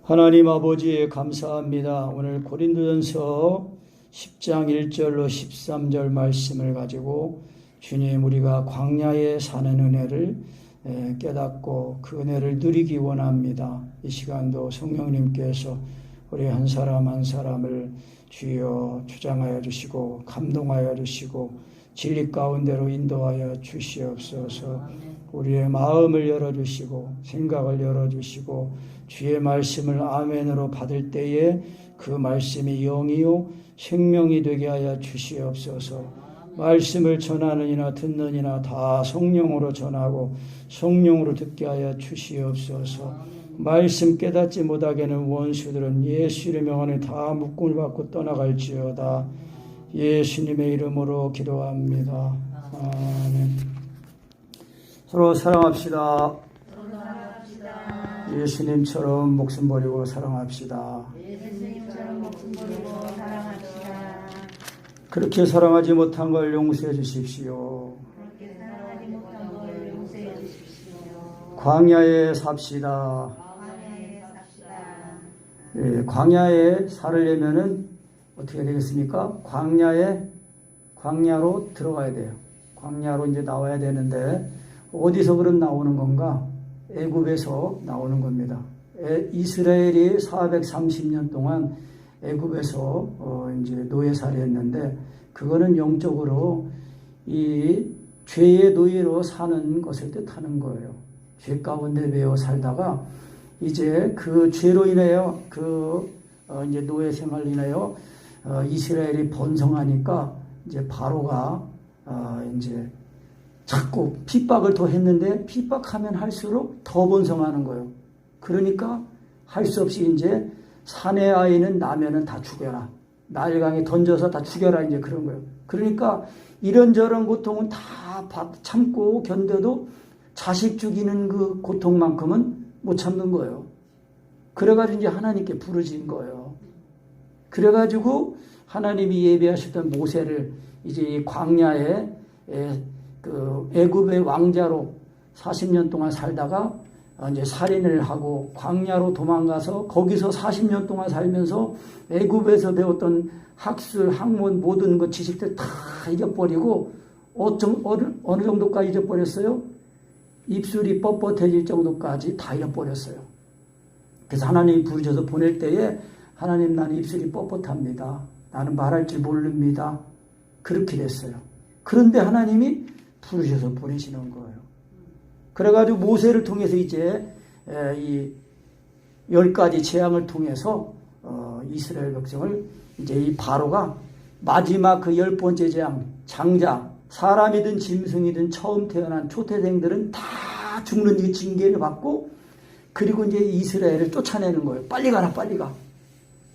하나님 아버지 감사합니다. 오늘 고린도전서 10장 1절로 13절 말씀을 가지고 주님, 우리가 광야에 사는 은혜를 깨닫고 그 은혜를 누리기 원합니다. 이 시간도 성령님께서 우리 한 사람 한 사람을 주여 주장하여 주시고 감동하여 주시고 진리 가운데로 인도하여 주시옵소서. 우리의 마음을 열어주시고 생각을 열어주시고 주의 말씀을 아멘으로 받을 때에 그 말씀이 영이요 생명이 되게 하여 주시옵소서. 말씀을 전하느니나 듣느니나 다 성령으로 전하고 성령으로 듣게 하여 주시옵소서. 말씀 깨닫지 못하게는 원수들은 예수 이름의 안에 다 묶음을 받고 떠나갈지어다. 예수님의 이름으로 기도합니다. 아멘. 서로 사랑합시다. 예수님처럼 목숨 버리고 사랑합시다. 그렇게 사랑하지 못한 걸 용서해 주십시오. 광야에 삽시다. 광야에 살려면은 어떻게 되겠습니까? 광야로 들어가야 돼요. 광야로 이제 나와야 되는데 어디서 그럼 나오는 건가? 애굽에서 나오는 겁니다. 이스라엘이 430년 동안 애굽에서 이제 노예살이했는데 그거는 영적으로 이 죄의 노예로 사는 것을 뜻하는 거예요. 죄 가운데 매여 살다가 이제 그 죄로 인하여 이제 노예 생활로 인하여 이스라엘이 번성하니까 이제 바로가 이제 자꾸 핍박을 더 했는데 핍박하면 할수록 더 번성하는 거예요. 그러니까 할 수 없이 이제 사내 아이는 나면은 다 죽여라. 나일강에 던져서 다 죽여라. 이제 그런 거예요. 그러니까 이런저런 고통은 다 참고 견뎌도 자식 죽이는 그 고통만큼은 못 참는 거예요. 그래가지고 이제 하나님께 부르짖은 거예요. 그래가지고 하나님이 예비하셨던 모세를 이제 이 광야에 그 애굽의 왕자로 40년 동안 살다가 이제 살인을 하고 광야로 도망가서 거기서 40년 동안 살면서 애굽에서 배웠던 학술, 학문 모든 그 지식들 다 잊어버리고 어느 정도까지 잊어버렸어요? 입술이 뻣뻣해질 정도까지 다 잃어버렸어요. 그래서 하나님이 부르셔서 보낼 때에 하나님, 나는 입술이 뻣뻣합니다. 나는 말할 줄 모릅니다. 그렇게 됐어요. 그런데 하나님이 부르셔서 보내시는 거예요. 그래가지고 모세를 통해서 이제 이 10가지 재앙을 통해서 이스라엘 백성을 이제 이 바로가 마지막 그 10번째 재앙, 장자, 사람이든 짐승이든 처음 태어난 초태생들은 다 죽는 이 징계를 받고 그리고 이제 이스라엘을 쫓아내는 거예요. 빨리 가라, 빨리 가.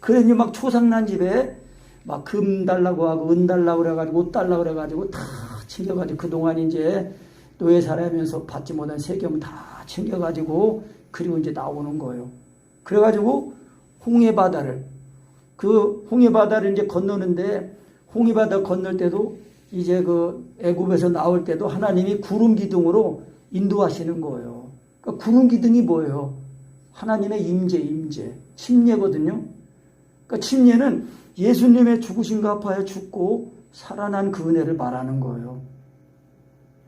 그러니 막 초상난 집에 막 금 달라고 하고 은 달라고 그래가지고 옷 달라고 그래가지고 다 챙겨가지고 그동안 이제 노예 살아면서 받지 못한 세금 다 챙겨가지고 그리고 이제 나오는 거예요. 그래가지고 홍해바다를 이제 건너는데 홍해바다 건널 때도 이제 그 애굽에서 나올 때도 하나님이 구름 기둥으로 인도하시는 거예요. 그러니까 구름 기둥이 뭐예요? 하나님의 임재, 침례거든요. 그러니까 침례는 예수님의 죽으심과 합하여 죽고 살아난 그 은혜를 말하는 거예요.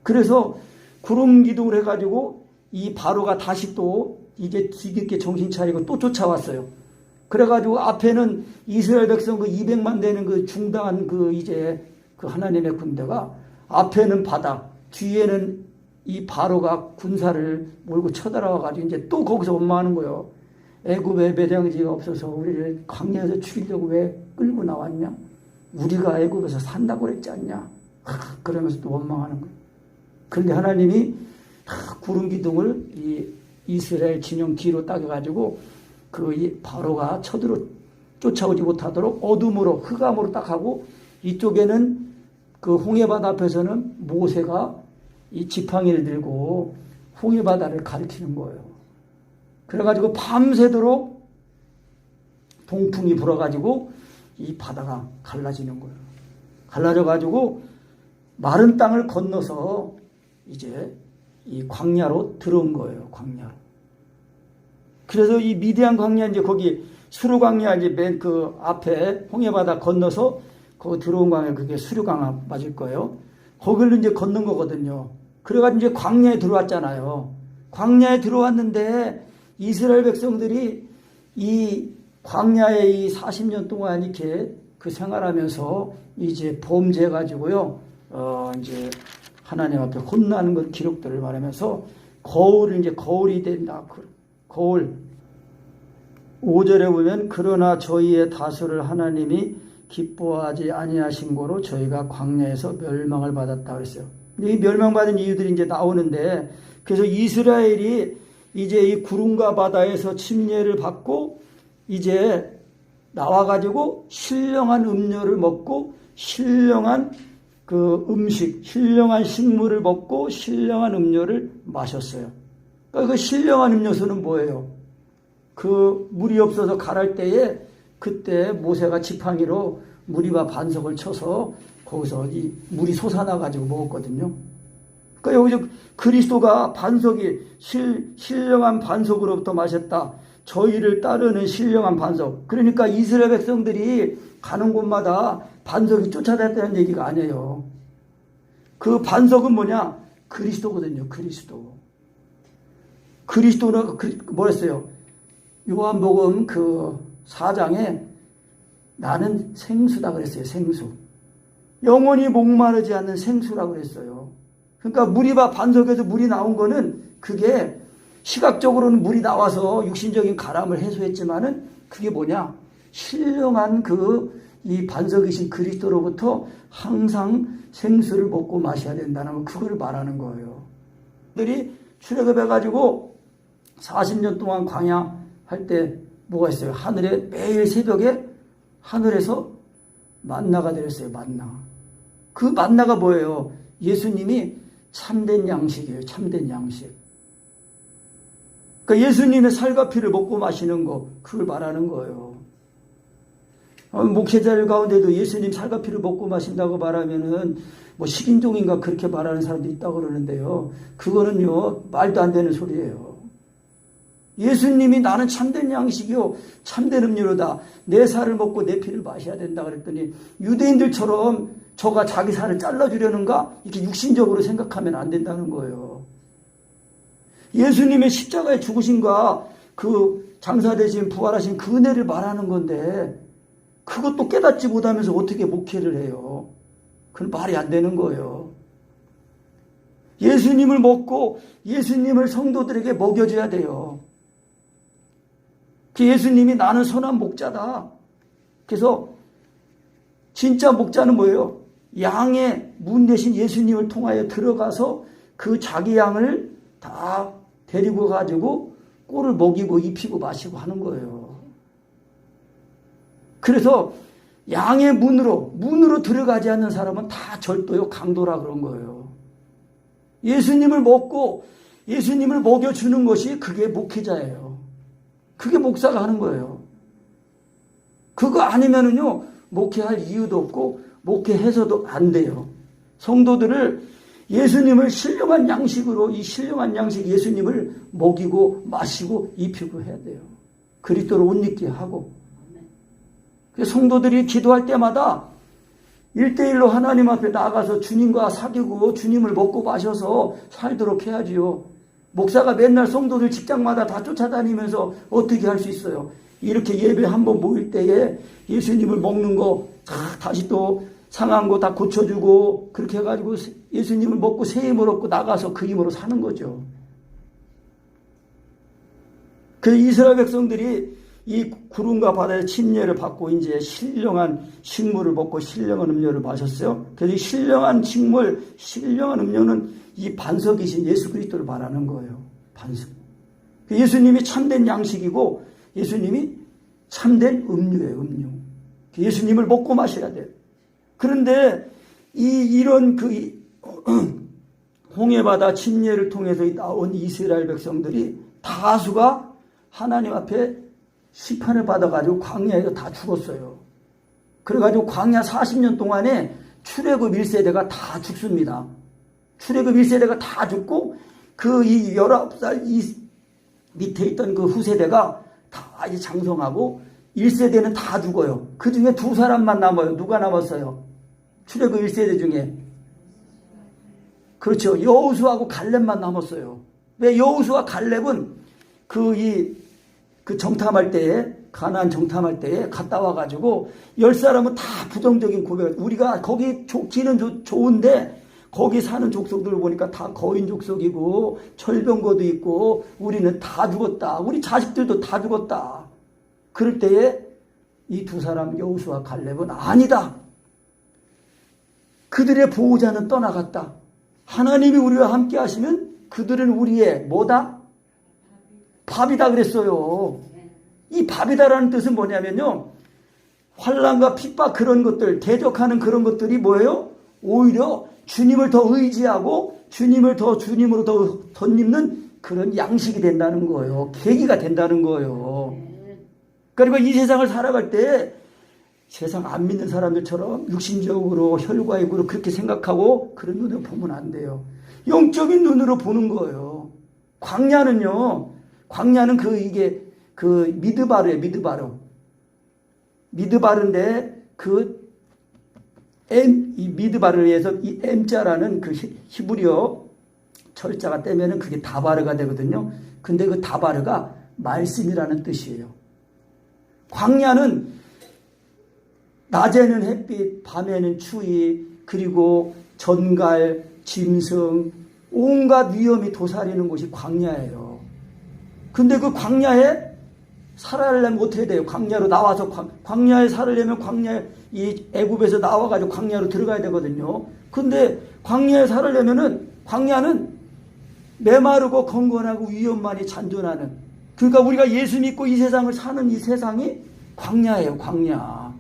그래서 구름 기둥을 해가지고 이 바로가 다시 또 이제 뒤늦게 정신 차리고 또 쫓아왔어요. 그래가지고 앞에는 이스라엘 백성 그 200만 되는 그 중당한 그 이제 그 하나님의 군대가 앞에는 바다, 뒤에는 이 바로가 군사를 몰고 쳐들어와가지고 이제 또 거기서 원망하는 거예요. 애굽에 매장지가 없어서 우리를 광야에서 죽이려고 왜 끌고 나왔냐? 우리가 애굽에서 산다고 그랬지 않냐? 그러면서 또 원망하는 거예요. 그런데 하나님이 구름 기둥을 이 이스라엘 진영 뒤로 따겨가지고 그 바로가 쫓아오지 못하도록 어둠으로 흑암으로 딱 하고 이쪽에는 그 홍해바다 앞에서는 모세가 이 지팡이를 들고 홍해바다를 가리키는 거예요. 그래가지고 밤새도록 동풍이 불어가지고 이 바다가 갈라지는 거예요. 갈라져가지고 마른 땅을 건너서 이제 이 광야로 들어온 거예요. 광야로. 그래서 이 미디안 광야 이제 거기 수르 광야 이제 맨 그 앞에 홍해바다 건너서 거기 들어온 광야 그게 수르 광야 맞을 거예요. 거기를 이제 건넌 거거든요. 그래가지고 이제 광야에 들어왔잖아요. 광야에 들어왔는데 이스라엘 백성들이 이 광야에 이 40년 동안 이렇게 그 생활하면서 이제 범죄해가지고요, 이제 하나님 앞에 혼나는 것 기록들을 말하면서 거울이 된다. 거울. 5절에 보면 그러나 저희의 다수를 하나님이 기뻐하지 아니하신 거로 저희가 광야에서 멸망을 받았다 그랬어요. 이 멸망받은 이유들이 이제 나오는데, 그래서 이스라엘이 이제 이 구름과 바다에서 침례를 받고 이제 나와가지고 신령한 음료를 먹고 신령한 그 음식, 신령한 식물을 먹고 신령한 음료를 마셨어요. 그러니까 그 신령한 음료수는 뭐예요? 그 물이 없어서 가랄 때에 그때 모세가 지팡이로 무리와 반석을 쳐서 거기서 이 물이 솟아나가지고 먹었거든요. 그러니까 여기서 그리스도가 반석이 신령한 반석으로부터 마셨다. 저희를 따르는 신령한 반석. 그러니까 이스라엘 백성들이 가는 곳마다 반석이 쫓아다녔다는 얘기가 아니에요. 그 반석은 뭐냐? 그리스도거든요. 그리스도는 뭐랬어요? 요한복음 그 4장에 나는 생수다 그랬어요. 생수. 영원히 목마르지 않는 생수라고 그랬어요. 그러니까 무리와 반석에서 물이 나온 거는 그게 시각적으로는 물이 나와서 육신적인 가람을 해소했지만은 그게 뭐냐? 신령한 이 반석이신 그리스도로부터 항상 생수를 먹고 마셔야 된다는 그걸 말하는 거예요. 들이 출애굽해가지고 40년 동안 광야 할 때 뭐가 있어요? 하늘에 매일 새벽에 하늘에서 만나가 내렸어요. 만나. 그 만나가 뭐예요? 예수님이 참된 양식이에요. 참된 양식. 그러니까 예수님의 살과 피를 먹고 마시는 거, 그걸 말하는 거예요. 목회자들 가운데도 예수님 살과 피를 먹고 마신다고 말하면은 뭐 식인종인가 그렇게 말하는 사람도 있다고 그러는데요. 그거는요, 말도 안 되는 소리예요. 예수님이 나는 참된 양식이요, 참된 음료로다. 내 살을 먹고 내 피를 마셔야 된다 그랬더니 유대인들처럼 저가 자기 살을 잘라주려는가? 이렇게 육신적으로 생각하면 안 된다는 거예요. 예수님의 십자가에 죽으신과 그 장사되신 부활하신 그 은혜를 말하는 건데 그것도 깨닫지 못하면서 어떻게 목회를 해요? 그건 말이 안 되는 거예요. 예수님을 먹고 예수님을 성도들에게 먹여줘야 돼요. 예수님이 나는 선한 목자다. 그래서 진짜 목자는 뭐예요? 양의 문 대신 예수님을 통하여 들어가서 그 자기 양을 다 데리고 가지고 꼴을 먹이고 입히고 마시고 하는 거예요. 그래서 양의 문으로 들어가지 않는 사람은 다 절도요, 강도라 그런 거예요. 예수님을 먹고 예수님을 먹여주는 것이 그게 목회자예요. 그게 목사가 하는 거예요. 그거 아니면은요, 목회할 이유도 없고, 목회해서도 안 돼요. 성도들을 예수님을 신령한 양식으로, 이 신령한 양식 예수님을 먹이고, 마시고, 입히고 해야 돼요. 그리스도로 옷 입게 하고. 성도들이 기도할 때마다 1대1로 하나님 앞에 나가서 주님과 사귀고, 주님을 먹고 마셔서 살도록 해야지요. 목사가 맨날 성도들 직장마다 다 쫓아다니면서 어떻게 할 수 있어요? 이렇게 예배 한번 모일 때에 예수님을 먹는 거 다시 또 상한 거 다 고쳐주고 그렇게 해가지고 예수님을 먹고 새 힘을 얻고 나가서 그 힘으로 사는 거죠. 그 이스라엘 백성들이 이 구름과 바다의 침례를 받고 이제 신령한 식물을 먹고 신령한 음료를 마셨어요. 그래서 신령한 식물, 신령한 음료는 이 반석이신 예수 그리스도를 말하는 거예요. 반석. 예수님이 참된 양식이고 예수님이 참된 음료예요. 음료. 예수님을 먹고 마셔야 돼요. 그런데 이런 홍해바다 침례를 통해서 나온 이스라엘 백성들이 다수가 하나님 앞에 심판을 받아가지고 광야에서 다 죽었어요. 그래가지고 광야 40년 동안에 출애굽 1세대가 다 죽습니다. 출애굽 1세대가 다 죽고 그 19살 밑에 있던 그 후세대가 다 이제 장성하고 1세대는 다 죽어요. 그 중에 두 사람만 남아요. 누가 남았어요? 출애굽 1세대 중에. 그렇죠. 여호수아하고 갈렙만 남았어요. 왜? 여호수아 갈렙은 그 정탐할 때에, 가나안 정탐할 때에 갔다 와가지고 10사람은 다 부정적인 고백을, 우리가 거기 좋기는 좋은데 거기 사는 족속들을 보니까 다 거인 족속이고 철병거도 있고 우리는 다 죽었다. 우리 자식들도 다 죽었다. 그럴 때에 이 두 사람 여호수아 갈렙은 아니다. 그들의 보호자는 떠나갔다. 하나님이 우리와 함께 하시면 그들은 우리의 뭐다? 밥이다 그랬어요. 이 밥이다라는 뜻은 뭐냐면요, 환난과 핍박 그런 것들, 대적하는 그런 것들이 뭐예요? 오히려 주님을 더 의지하고 주님으로 더 덧입는 그런 양식이 된다는 거예요. 계기가 된다는 거예요. 그리고 이 세상을 살아갈 때 세상 안 믿는 사람들처럼 육신적으로 혈과육으로 그렇게 생각하고 그런 눈으로 보면 안 돼요. 영적인 눈으로 보는 거예요. 광야는 그 미드바르예요. 미드바르인데 이 미드바르에서 이 M자라는 그 히브리어 철자가 떼면은 그게 다바르가 되거든요. 근데 그 다바르가 말씀이라는 뜻이에요. 광야는 낮에는 햇빛, 밤에는 추위, 그리고 전갈, 짐승, 온갖 위험이 도사리는 곳이 광야예요. 근데 그 광야에 살아려면 어떻게 돼요? 광야로 나와서 광야에 살으려면 이 애굽에서 나와가지고 광야로 들어가야 되거든요. 근데 광야에 살으려면은 광야는 메마르고 건건하고 위험만이 잔존하는, 그러니까 우리가 예수 믿고 이 세상을 사는 이 세상이 광야예요. 광야.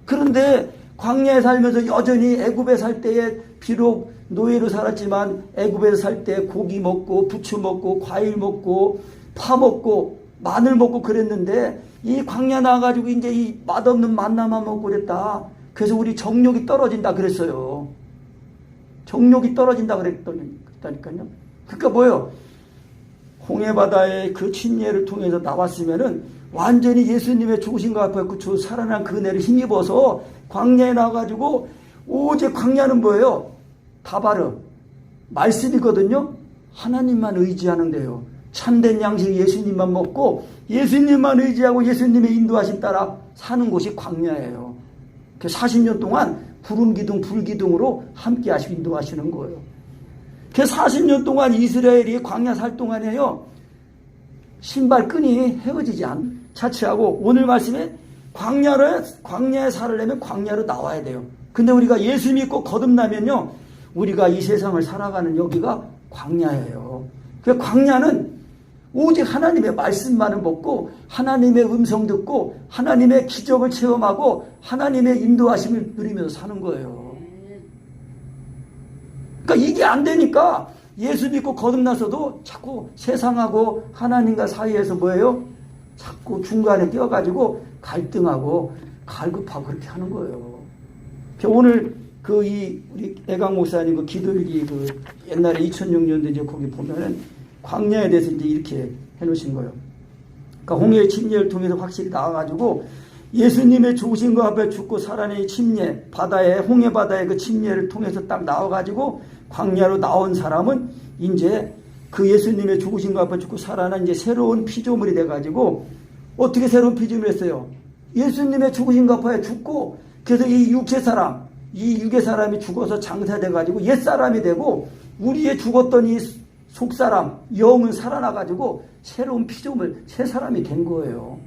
그런데 광야에 살면서 여전히 애굽에 살 때에 비록 노예로 살았지만 애굽에서 살 때 고기 먹고 부추 먹고 과일 먹고 파 먹고 마늘 먹고 그랬는데 이 광야 나와가지고 이제 이 맛없는 만나만 먹고 그랬다. 그래서 우리 정욕이 떨어진다 그랬어요. 정욕이 떨어진다 그랬다니까요. 그러니까 뭐예요? 홍해바다의 그 침례를 통해서 나왔으면은 완전히 예수님의 죽으신과 앞에 그 살아난 그 은혜를 힘입어서 광야에 나와가지고, 오직 광야는 뭐예요? 다바르 말씀이거든요. 하나님만 의지하는데요. 참된 양식 예수님만 먹고 예수님만 의지하고 예수님의 인도하심 따라 사는 곳이 광야예요. 40년 동안 구름 기둥 불 기둥으로 함께 하시고 인도하시는 거예요. 40년 동안 이스라엘이 광야 살 동안에요, 신발끈이 헤어지지 않 차치하고, 오늘 말씀에 광야에 살으려면 광야로 나와야 돼요. 근데 우리가 예수 믿고 거듭나면요, 우리가 이 세상을 살아가는 여기가 광야예요. 그 광야는 오직 하나님의 말씀만을 먹고 하나님의 음성 듣고 하나님의 기적을 체험하고 하나님의 인도하심을 누리면서 사는 거예요. 그러니까 이게 안 되니까 예수 믿고 거듭나서도 자꾸 세상하고 하나님과 사이에서 뭐예요? 자꾸 중간에 끼어가지고 갈등하고 갈급하고 그렇게 하는 거예요. 오늘 우리 애강 목사님 그 기도일기 옛날에 2006년도 이제 거기 보면은 광야에 대해서 이제 이렇게 해놓으신 거예요. 그러니까 홍해의 침례를 통해서 확실히 나와가지고 예수님의 죽으심과 앞에 죽고 살아낸 침례, 홍해 바다의 그 침례를 통해서 딱 나와가지고 광야로 나온 사람은 이제 그 예수님의 죽으심과 앞에 죽고 살아난 이제 새로운 피조물이 돼가지고, 어떻게 새로운 피조물이 했어요? 예수님의 죽으심과 앞에 죽고, 그래서 이 육의 사람이 죽어서 장사돼가지고 옛사람이 되고, 우리의 죽었던 이 속사람, 영은 살아나가지고 새로운 피조물, 새 사람이 된 거예요.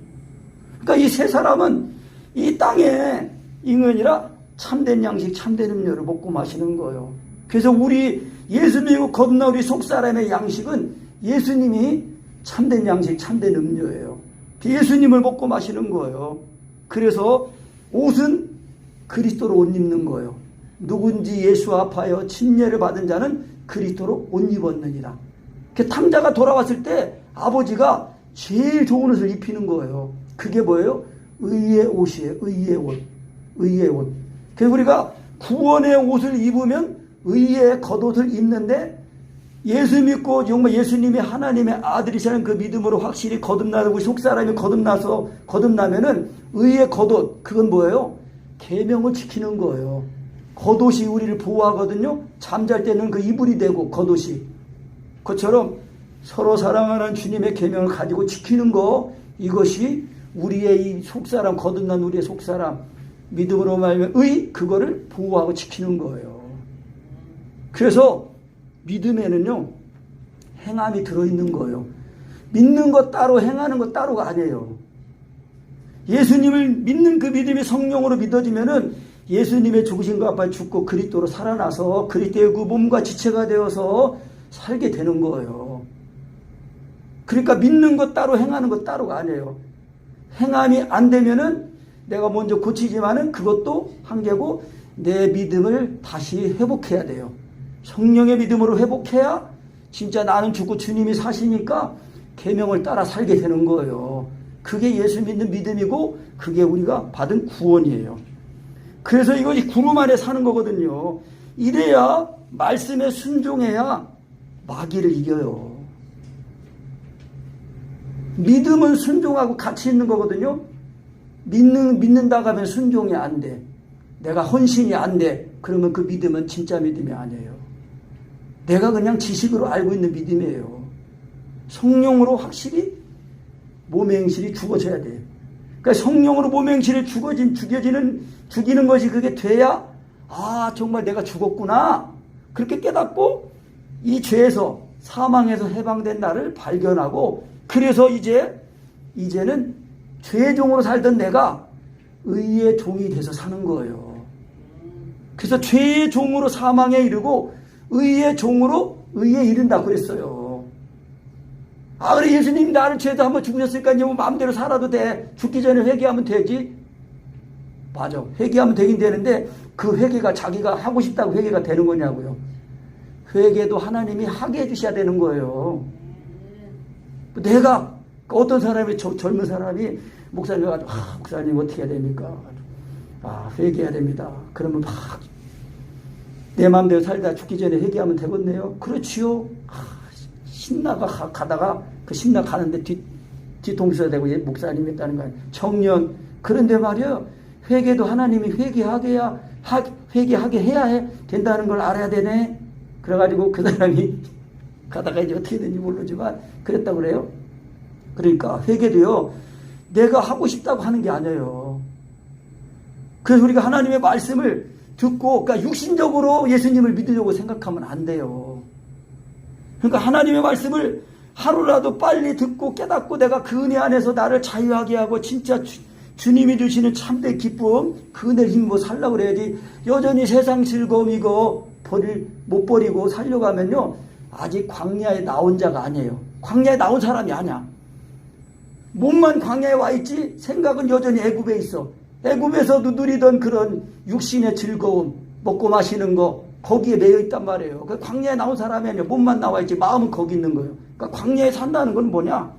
그러니까 이 새 사람은 이 땅에 ing은이라 참된 양식, 참된 음료를 먹고 마시는 거예요. 그래서 우리 예수 믿고 거듭나 우리 속사람의 양식은 예수님이 참된 양식, 참된 음료예요. 예수님을 먹고 마시는 거예요. 그래서 옷은 그리스도로 옷 입는 거예요. 누군지 예수 앞하여 침례를 받은 자는 그리스도로 옷 입었느니라. 탕자가 돌아왔을 때 아버지가 제일 좋은 옷을 입히는 거예요. 그게 뭐예요? 의의 옷이에요. 의의 옷. 의의 옷. 그래서 우리가 구원의 옷을 입으면 의의 겉옷을 입는데, 예수 믿고 정말 예수님이 하나님의 아들이시라는 그 믿음으로 확실히 거듭나고 속사람이 거듭나면은 의의 겉옷, 그건 뭐예요? 계명을 지키는 거예요. 겉옷이 우리를 보호하거든요. 잠잘 때는 그 이불이 되고 겉옷이. 그처럼 서로 사랑하는 주님의 계명을 가지고 지키는 거, 이것이 우리의 이 속사람, 거듭난 우리의 속사람, 믿음으로 말하면 그거를 보호하고 지키는 거예요. 그래서 믿음에는요, 행함이 들어있는 거예요. 믿는 것 따로 행하는 것 따로가 아니에요. 예수님을 믿는 그 믿음이 성령으로 믿어지면은 예수님의 죽으신 것 앞에 죽고 그리스도로 살아나서 그리스도의 그 몸과 지체가 되어서 살게 되는 거예요. 그러니까 믿는 것 따로 행하는 것 따로가 아니에요. 행함이 안 되면은 내가 먼저 고치지만은 그것도 한계고 내 믿음을 다시 회복해야 돼요. 성령의 믿음으로 회복해야 진짜 나는 죽고 주님이 사시니까 계명을 따라 살게 되는 거예요. 그게 예수 믿는 믿음이고 그게 우리가 받은 구원이에요. 그래서 이것이 구름 아래 사는 거거든요. 이래야 말씀에 순종해야 마귀를 이겨요. 믿음은 순종하고 같이 있는 거거든요. 믿는다고 하면 순종이 안 돼. 내가 헌신이 안 돼. 그러면 그 믿음은 진짜 믿음이 아니에요. 내가 그냥 지식으로 알고 있는 믿음이에요. 성령으로 확실히 몸의 행실이 죽어져야 돼요. 그러니까 성령으로 몸의 행실이 죽이는 것이 그게 돼야, 정말 내가 죽었구나. 그렇게 깨닫고 이 죄에서, 사망에서 해방된 나를 발견하고, 그래서 이제는 죄의 종으로 살던 내가 의의 종이 돼서 사는 거예요. 그래서 죄의 종으로 사망에 이르고 의의 종으로 의에 이른다 그랬어요. 그래 예수님이 나를 죄도 한번 죽으셨으니까 이제 뭐 마음대로 살아도 돼. 죽기 전에 회개하면 되지. 맞아. 회개하면 되긴 되는데 그 회개가 자기가 하고 싶다고 회개가 되는 거냐고요. 회개도 하나님이 하게 해주셔야 되는 거예요. 내가 어떤 사람이 젊은 사람이 목사님 와가지고 목사님 어떻게 해야 됩니까? 회개해야 됩니다. 그러면 막 내 마음대로 살다 죽기 전에 회개하면 되겠네요. 그렇지요. 신나가 가다가 그 신나 가는데 뒤통수가 되고 목사님 했다는 거예요. 청년. 그런데 말이요. 회개도 하나님이 회개하게 해야 된다는 걸 알아야 되네. 그래가지고 그 사람이 가다가 이제 어떻게 되는지 모르지만 그랬다고 그래요. 그러니까 회개도요. 내가 하고 싶다고 하는 게 아니에요. 그래서 우리가 하나님의 말씀을 듣고, 그러니까 육신적으로 예수님을 믿으려고 생각하면 안 돼요. 그러니까 하나님의 말씀을 하루라도 빨리 듣고 깨닫고 내가 그 은혜 안에서 나를 자유하게 하고 진짜 주님이 주시는 참된 기쁨, 그 은혜를 힘입어 살려고 그래야지. 여전히 세상 즐거움 이거 못 버리고 살려고 하면요. 아직 광야에 나온 자가 아니에요. 광야에 나온 사람이 아니야. 몸만 광야에 와 있지 생각은 여전히 애굽에 있어. 애굽에서도 누리던 그런 육신의 즐거움, 먹고 마시는 거 거기에 매여 있단 말이에요. 그 광야에 나온 사람이 아니라 몸만 나와 있지 마음은 거기 있는 거예요. 그러니까 광야에 산다는 건 뭐냐?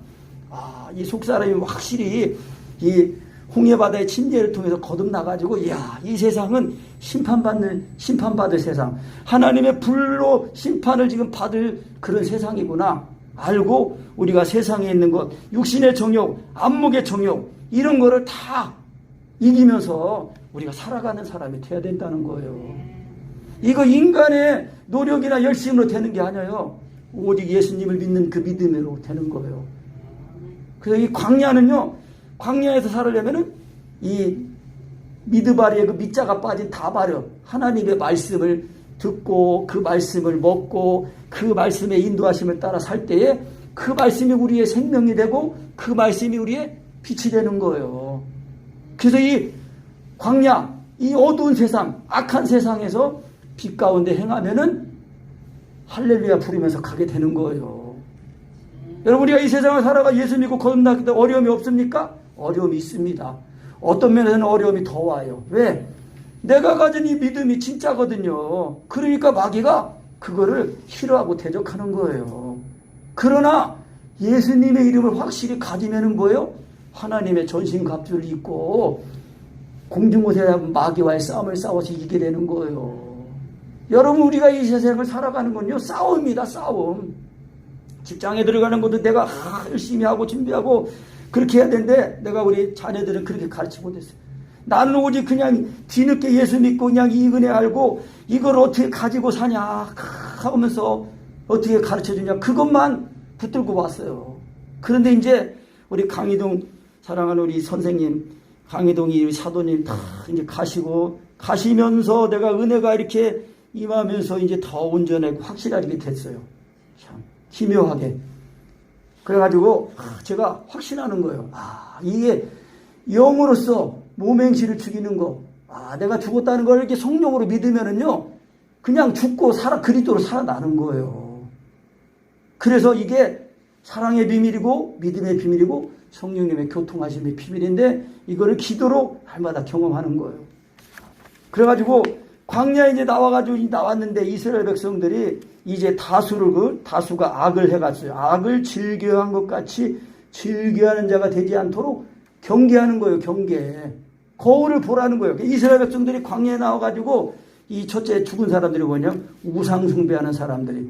이 속사람이 확실히 이 홍해바다의 침례를 통해서 거듭나가지고 이 세상은 심판받을 세상, 하나님의 불로 심판을 지금 받을 그런 세상이구나 알고 우리가 세상에 있는 것, 육신의 정욕, 안목의 정욕 이런 거를 다 이기면서 우리가 살아가는 사람이 돼야 된다는 거예요. 이거 인간의 노력이나 열심으로 되는 게 아니에요. 오직 예수님을 믿는 그 믿음으로 되는 거예요. 그래서 이 광야는요, 광야에서 살으려면은 이 미드바리에 그 밑자가 빠진 다바려 하나님의 말씀을 듣고 그 말씀을 먹고 그 말씀의 인도하심을 따라 살 때에 그 말씀이 우리의 생명이 되고 그 말씀이 우리의 빛이 되는 거예요. 그래서 이 광야, 이 어두운 세상, 악한 세상에서 빛 가운데 행하면은 할렐루야 부르면서 가게 되는 거예요. 여러분 우리가 이 세상을 살아가 예수 믿고 거듭나기 때문에 어려움이 없습니까? 어려움이 있습니다. 어떤 면에서는 어려움이 더 와요. 왜? 내가 가진 이 믿음이 진짜거든요. 그러니까 마귀가 그거를 싫어하고 대적하는 거예요. 그러나 예수님의 이름을 확실히 가지면은 뭐예요? 하나님의 전신갑주를 입고 공중곳에 마귀와의 싸움을 싸워서 이기게 되는 거예요. 여러분, 우리가 이 세상을 살아가는 건요, 싸움입니다, 싸움. 직장에 들어가는 것도 내가 열심히 하고 준비하고 그렇게 해야 되는데, 내가 우리 자녀들은 그렇게 가르치고 못했어요. 나는 오직 그냥 뒤늦게 예수 믿고 그냥 이 은혜 알고 이걸 어떻게 가지고 사냐 하면서 어떻게 가르쳐 주냐, 그것만 붙들고 왔어요. 그런데 이제 우리 강희동 사랑하는 우리 선생님, 강희동이 사도님 다 이제 가시면서 내가 은혜가 이렇게 임하면서 이제 더 온전하고 확실하게 됐어요. 참 기묘하게. 그래가지고 제가 확신하는 거예요. 이게 영으로서 몸행실을 죽이는 거, 내가 죽었다는 걸 이렇게 성령으로 믿으면은요, 그냥 죽고 그리스도로 살아나는 거예요. 그래서 이게 사랑의 비밀이고 믿음의 비밀이고 성령님의 교통하심의 비밀인데, 이거를 기도로 날마다 경험하는 거예요. 그래가지고 광야에 이제 나왔는데 이스라엘 백성들이 이제 다수가 악을 해갔어요. 악을 즐겨한 것 같이 즐겨하는 자가 되지 않도록 경계하는 거예요. 경계. 거울을 보라는 거예요. 이스라엘 백성들이 광야에 나와가지고 이 첫째 죽은 사람들이 뭐냐? 우상 숭배하는 사람들이.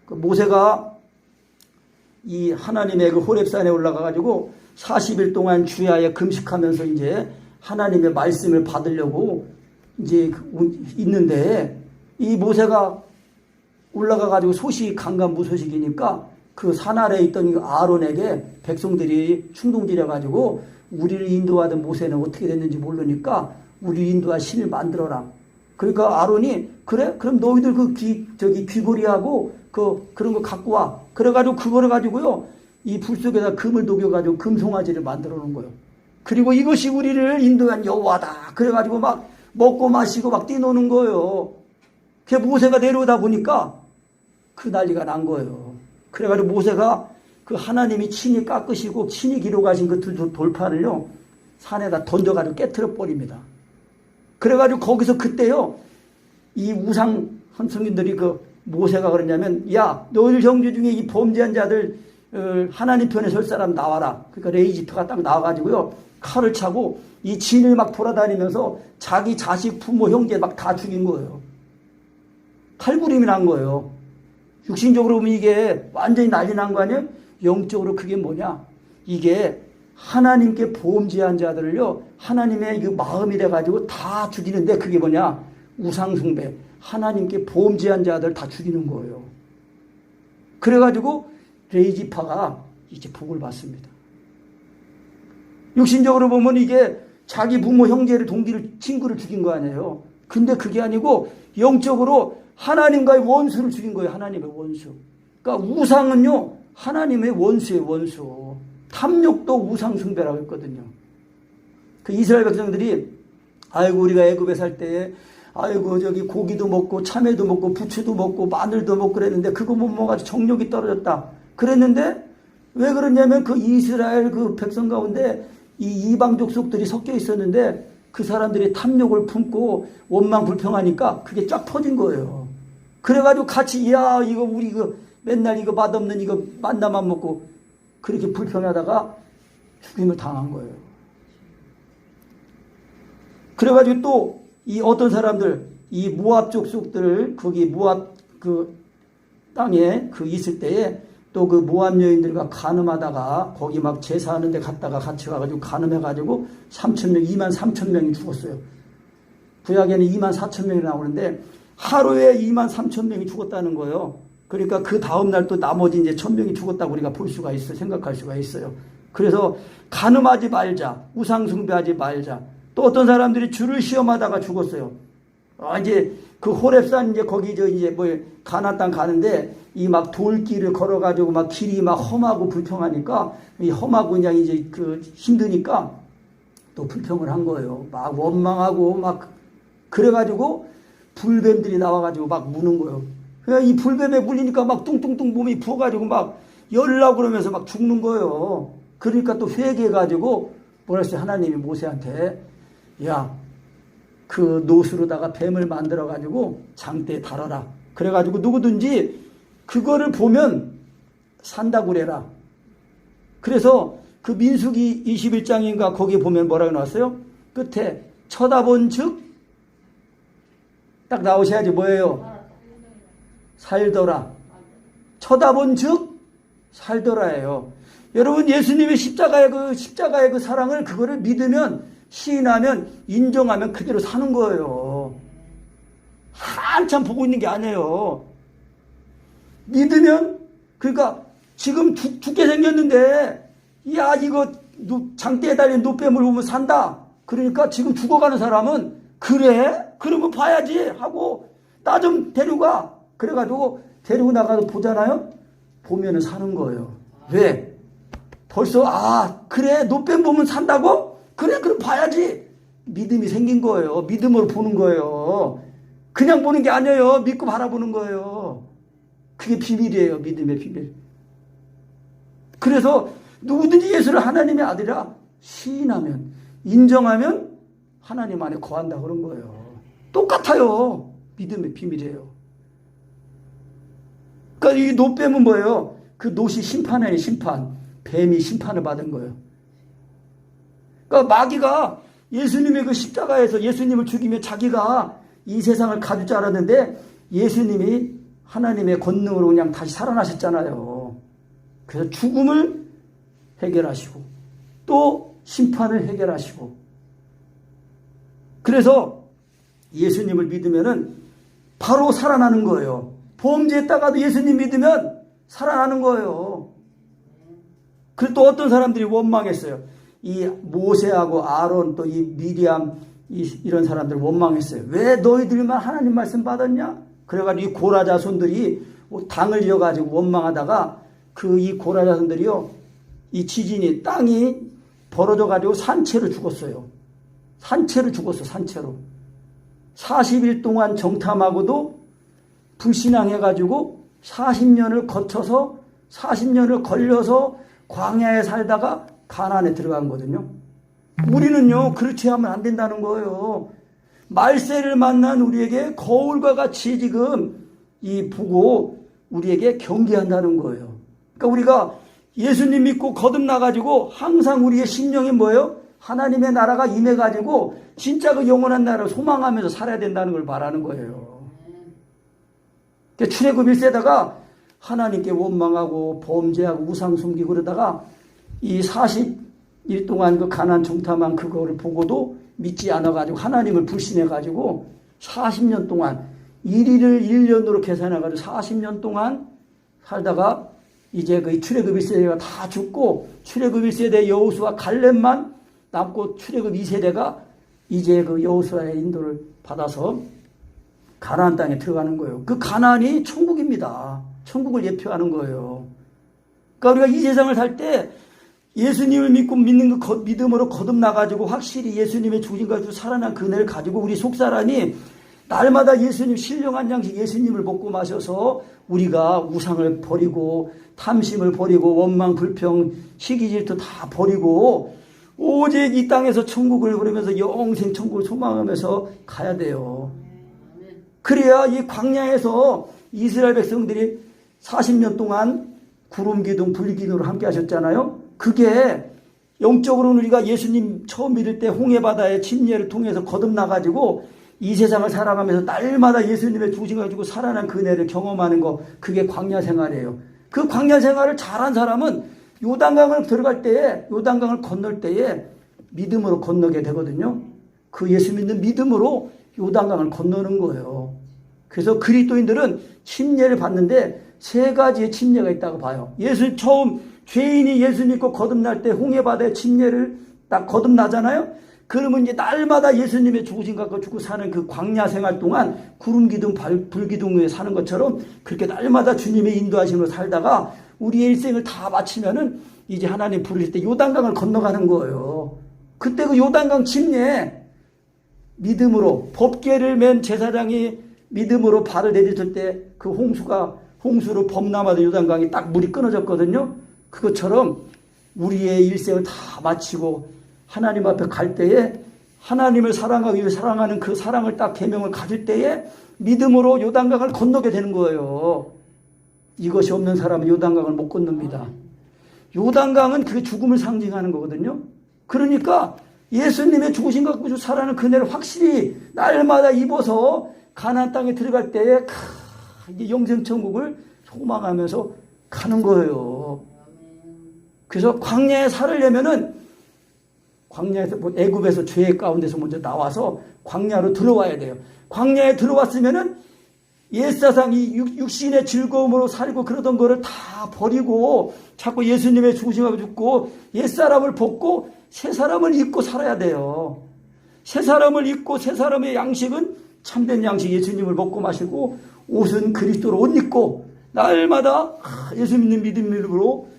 모세가 이 하나님의 그 호렙산에 올라가가지고 40일 동안 주야에 금식하면서 이제 하나님의 말씀을 받으려고 이제 있는데, 이 모세가 올라가가지고 강간무소식이니까 그 산 아래에 있던 아론에게 백성들이 충동질해가지고 우리를 인도하던 모세는 어떻게 됐는지 모르니까 우리 인도할 신을 만들어라. 그러니까 아론이 그래? 그럼 너희들 귀고리하고 그런 거 갖고 와. 그래가지고 그거를 가지고요, 이 불 속에다 금을 녹여가지고 금송아지를 만들어 놓은 거예요. 그리고 이것이 우리를 인도한 여호와다. 그래가지고 막 먹고 마시고 막 뛰노는 거예요. 그 모세가 내려오다 보니까 그 난리가 난 거예요. 그래가지고 모세가 그 하나님이 친히 깎으시고 친히 기록하신 그 돌판을요, 산에다 던져가지고 깨트려 버립니다. 그래가지고 거기서 그때요, 이 우상 선생님들이 모세가 그러냐면, 야, 너희들 형제 중에 이 범죄한 자들 하나님 편에 설 사람 나와라. 그러니까 레이지프가 딱 나와가지고요, 칼을 차고 이 진을 막 돌아다니면서 자기 자식, 부모, 형제 막 다 죽인 거예요. 칼부림이 난 거예요. 육신적으로 보면 이게 완전히 난리 난 거 아니에요? 영적으로 그게 뭐냐? 이게 하나님께 범죄한 자들을요, 하나님의 그 마음이 돼가지고 다 죽이는데, 그게 뭐냐? 우상숭배. 하나님께 범죄한 자들 다 죽이는 거예요. 그래가지고 레이지파가 이제 복을 받습니다. 육신적으로 보면 이게 자기 부모, 형제를, 동기를, 친구를 죽인 거 아니에요. 근데 그게 아니고 영적으로 하나님과의 원수를 죽인 거예요. 하나님의 원수. 그러니까 우상은요, 하나님의 원수예요. 원수. 탐욕도 우상숭배라고 했거든요. 그 이스라엘 백성들이 아이고 우리가 애굽에 살 때에 아이고 저기 고기도 먹고 참외도 먹고 부추도 먹고 마늘도 먹고 그랬는데 그거 못 먹어가지고 정력이 떨어졌다 그랬는데, 왜 그러냐면 그 이스라엘 그 백성 가운데 이 이방 족속들이 섞여 있었는데 그 사람들이 탐욕을 품고 원망 불평하니까 그게 쫙 퍼진 거예요. 그래가지고 같이 이거 우리 이거 맨날 이거 맛없는 이거 만나만 먹고 그렇게 불평하다가 죽임을 당한 거예요. 그래가지고 또 이 어떤 사람들, 이 모압 족속들, 거기 모압 그 땅에 있을 때에 또 그 모압 여인들과 간음하다가 거기 막 제사하는 데 갔다가 같이 가가지고 간음해가지고 2만 3천 명이 죽었어요. 구약에는 2만 4천 명이 나오는데 하루에 2만 3천 명이 죽었다는 거예요. 그러니까 그 다음날 또 나머지 이제 1,000명이 죽었다고 우리가 볼 수가 있어요. 생각할 수가 있어요. 그래서 간음하지 말자, 우상숭배하지 말자. 또 어떤 사람들이 주를 시험하다가 죽었어요. 이제 그 호렙산 이제 거기 이제 가나안 땅 가는데 이 막 돌길을 걸어가지고 막 길이 막 험하고 불평하니까 이 험하고 그냥 이제 힘드니까 또 불평을 한 거예요. 막 원망하고 막 그래가지고 불뱀들이 나와가지고 막 무는 거예요. 그냥 이 불뱀에 물리니까 막 뚱뚱뚱 몸이 부어가지고 막 열나고 그러면서 막 죽는 거예요. 그러니까 또 회개해가지고 뭐라 했어요? 하나님이 모세한테, 야, 그 노수로다가 뱀을 만들어가지고 장대에 달아라. 그래가지고 누구든지 그거를 보면 산다고 그래라. 그래서 그 민수기 21장인가 거기에 보면 뭐라고 나왔어요? 끝에 쳐다본 즉 딱 나오셔야지. 뭐예요? 살더라. 쳐다본 즉 살더라예요. 여러분, 예수님의 십자가의 그 사랑을, 그거를 믿으면, 시인하면, 인정하면 그대로 사는 거예요. 한참 보고 있는 게 아니에요. 믿으면, 그러니까 지금 죽게 생겼는데, 야, 이거 장대에 달린 노뱀을 보면 산다. 그러니까 지금 죽어가는 사람은, 그래? 그러면 봐야지 하고 나 좀 데려가. 그래가지고 데리고 나가서 보잖아요. 보면은 사는 거예요. 왜? 벌써 그래, 노뱀 보면 산다고? 그래, 그럼 봐야지. 믿음이 생긴 거예요. 믿음으로 보는 거예요. 그냥 보는 게 아니에요. 믿고 바라보는 거예요. 그게 비밀이에요. 믿음의 비밀. 그래서 누구든지 예수를 하나님의 아들이라 시인하면, 인정하면 하나님 안에 거한다 그런 거예요. 똑같아요. 믿음의 비밀이에요. 그러니까 이 노뱀은 뭐예요? 그 노시 심판의 심판. 뱀이 심판을 받은 거예요. 그러니까 마귀가 예수님의 그 십자가에서 예수님을 죽이며 자기가 이 세상을 가질 줄 알았는데, 예수님이 하나님의 권능으로 그냥 다시 살아나셨잖아요. 그래서 죽음을 해결하시고 또 심판을 해결하시고, 그래서 예수님을 믿으면은 바로 살아나는 거예요. 범죄했다가도 예수님 믿으면 살아나는 거예요. 그리고 또 어떤 사람들이 원망했어요. 이 모세하고 아론, 또 이 미리암, 이런 사람들 원망했어요. 왜 너희들만 하나님 말씀 받았냐? 그래가지고 이 고라 자손들이 당을 이어가지고 원망하다가 이 고라 자손들이요, 이 지진이 땅이 벌어져가지고 산채로 죽었어요. 산채로 죽었어, 산채로. 40일 동안 정탐하고도 불신앙해가지고 40년을 거쳐서 40년을 걸려서 광야에 살다가 가나안에 들어간 거거든요. 우리는요, 그렇게 하면 안 된다는 거예요. 말세를 만난 우리에게 거울과 같이 지금 보고 우리에게 경계한다는 거예요. 그러니까 우리가 예수님 믿고 거듭나가지고 항상 우리의 심령이 뭐예요? 하나님의 나라가 임해가지고 진짜 그 영원한 나라를 소망하면서 살아야 된다는 걸 말하는 거예요. 그러니까 출애굽 1세다가 하나님께 원망하고 범죄하고 우상 숨기고 그러다가 이 40일 동안 그 가나안 정탐한 그거를 보고도 믿지 않아가지고 하나님을 불신해가지고 40년 동안 1일을 1년으로 계산해가지고 40년 동안 살다가 이제 그 출애굽 1세대가 다 죽고 출애굽 1세대 여호수아 갈렙만 남고 출애굽 2세대가 이제 그 여호수아의 인도를 받아서 가나안 땅에 들어가는 거예요. 그 가나안이 천국입니다. 천국을 예표하는 거예요. 그러니까 우리가 이 세상을 살 때 예수님을 믿고 믿는 그 믿음으로 거듭나가지고 확실히 예수님의 죽으심과 살아난 그 은혜를 가지고 우리 속사람이 날마다 예수님 신령한 양식 예수님을 먹고 마셔서 우리가 우상을 버리고 탐심을 버리고 원망 불평 시기 질투 다 버리고 오직 이 땅에서 천국을 그러면서 영생 천국을 소망하면서 가야 돼요. 그래야 이 광야에서 이스라엘 백성들이 40년 동안 구름 기둥 불 기둥으로 함께 하셨잖아요. 그게 영적으로는 우리가 예수님 처음 믿을 때 홍해바다의 침례를 통해서 거듭나가지고 이 세상을 살아가면서 날마다 예수님의 죽으심을 가지고 살아난 그 은혜를 경험하는 거, 그게 광야 생활이에요. 그 광야 생활을 잘한 사람은 요단강을 들어갈 때에, 요단강을 건널 때에 믿음으로 건너게 되거든요. 그 예수 믿는 믿음으로 요단강을 건너는 거예요. 그래서 그리스도인들은 침례를 받는데 3가지의 침례가 있다고 봐요. 죄인이 예수 믿고 거듭날 때 홍해바다의 침례를 딱 거듭나잖아요. 그러면 이제 날마다 예수님의 죽으심과 죽고 사는 그 광야 생활 동안 구름 기둥, 불 기둥 위에 사는 것처럼 그렇게 날마다 주님의 인도하심으로 살다가 우리의 일생을 다 마치면은 이제 하나님 부르실 때 요단강을 건너가는 거예요. 그때 그 요단강 침례 믿음으로 법궤를 맨 제사장이 믿음으로 발을 내딛을 때 그 홍수로 범람하던 요단강이 딱 물이 끊어졌거든요. 그것처럼 우리의 일생을 다 마치고 하나님 앞에 갈 때에 하나님을 사랑하기 위해 사랑하는 그 사랑을 딱 계명을 가질 때에 믿음으로 요단강을 건너게 되는 거예요. 이것이 없는 사람은 요단강을 못 건넙니다. 요단강은 그게 죽음을 상징하는 거거든요. 그러니까 예수님의 죽으신 것 가지고 살아나는 그네를 확실히 날마다 입어서 가나안 땅에 들어갈 때에 이제 영생천국을 소망하면서 가는 거예요. 그래서 광야에 살으려면은 광야에서 애굽에서 죄 가운데서 먼저 나와서 광야로 들어와야 돼요. 광야에 들어왔으면은 옛사상이 육신의 즐거움으로 살고 그러던 거를 다 버리고 자꾸 예수님의 중심을 죽고 옛사람을 벗고 새사람을 입고 살아야 돼요. 새사람을 입고 새사람의 양식은 참된 양식 예수님을 먹고 마시고 옷은 그리스도로 옷 입고 날마다 예수 믿는 믿음으로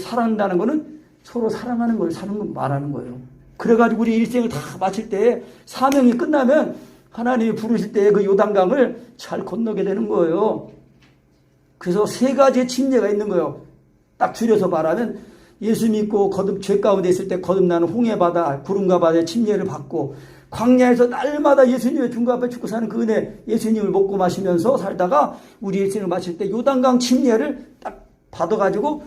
살아간다는 거는 서로 사랑하는 걸 사는 걸 말하는 거예요. 그래가지고 우리 일생을 다 마칠 때 사명이 끝나면 하나님이 부르실 때 그 요단강을 잘 건너게 되는 거예요. 그래서 세 가지의 침례가 있는 거예요. 딱 줄여서 말하면 예수 믿고 죄 가운데 있을 때 거듭나는 홍해바다, 구름과 바다의 침례를 받고 광야에서 날마다 예수님의 중과 앞에 죽고 사는 그 은혜 예수님을 먹고 마시면서 살다가 우리 일생을 마칠 때 요단강 침례를 딱 받아가지고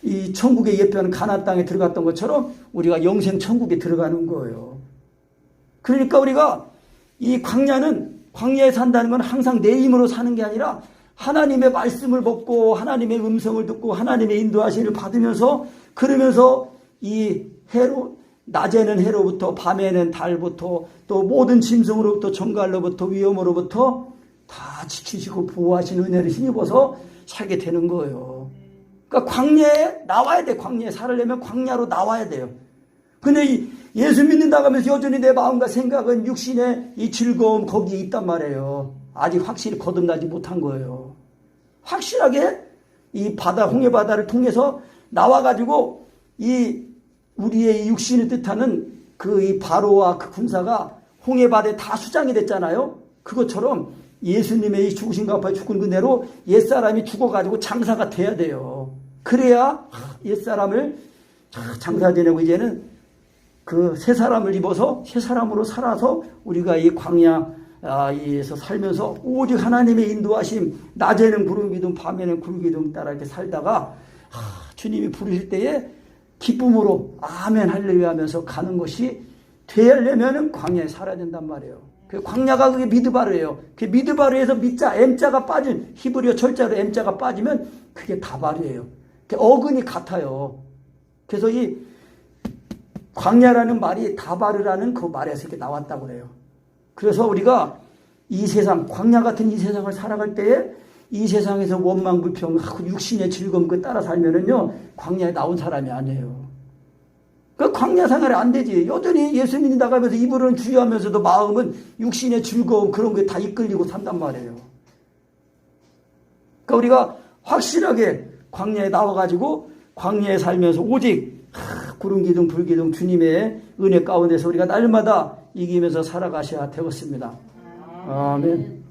이 천국의 예표하는 가나안 땅에 들어갔던 것처럼 우리가 영생 천국에 들어가는 거예요. 그러니까 우리가 이 광야에 산다는 건 항상 내 힘으로 사는 게 아니라 하나님의 말씀을 먹고 하나님의 음성을 듣고 하나님의 인도하심을 받으면서 그러면서 이 낮에는 해로부터 밤에는 달부터 또 모든 짐승으로부터 정갈로부터 위험으로부터 다 지키시고 보호하시는 은혜를 힘입어서 살게 되는 거예요. 그러니까 광야에 나와야 돼. 광야에 살으려면 광야로 나와야 돼요. 근데 예수 믿는다고 하면서 여전히 내 마음과 생각은 육신의 이 즐거움 거기에 있단 말이에요. 아직 확실히 거듭나지 못한 거예요. 확실하게 이 바다, 홍해바다를 통해서 나와가지고 우리의 육신을 뜻하는 이 바로와 그 군사가 홍해바다에 다 수장이 됐잖아요. 그것처럼 예수님의 이 죽으신 값에 죽은 그대로 옛사람이 죽어가지고 장사가 돼야 돼요. 그래야 옛사람을 장사 지내고 이제는 그 새 사람을 입어서 새 사람으로 살아서 우리가 이 광야에서 살면서 오직 하나님의 인도하심, 낮에는 구름 기둥, 밤에는 구름 기둥 따라 이렇게 살다가 주님이 부르실 때에 기쁨으로 아멘 할렐루야 하면서 가는 것이 되려면은 광야에 살아야 된단 말이에요. 그 광야가 그게 미드바르예요. 그 미드바르에서 미자 M자가 빠진 히브리어 철자로 M자가 빠지면 그게 다발이에요. 어근이 같아요. 그래서 이 광야라는 말이 다바르라는 그 말에서 이렇게 나왔다고 그래요. 그래서 우리가 이 세상, 광야 같은 이 세상을 살아갈 때에 이 세상에서 원망, 불평, 육신의 즐거움 그 따라 살면은요, 광야에 나온 사람이 아니에요. 그 광야 생활이 안 되지. 여전히 예수 믿는다고 하면서 입으로는 주의하면서도 마음은 육신의 즐거움 그런 게 다 이끌리고 산단 말이에요. 그러니까 우리가 확실하게 광야에 나와가지고 광야에 살면서 오직 구름기둥 불기둥 주님의 은혜 가운데서 우리가 날마다 이기면서 살아가셔야 되겠습니다. 아멘.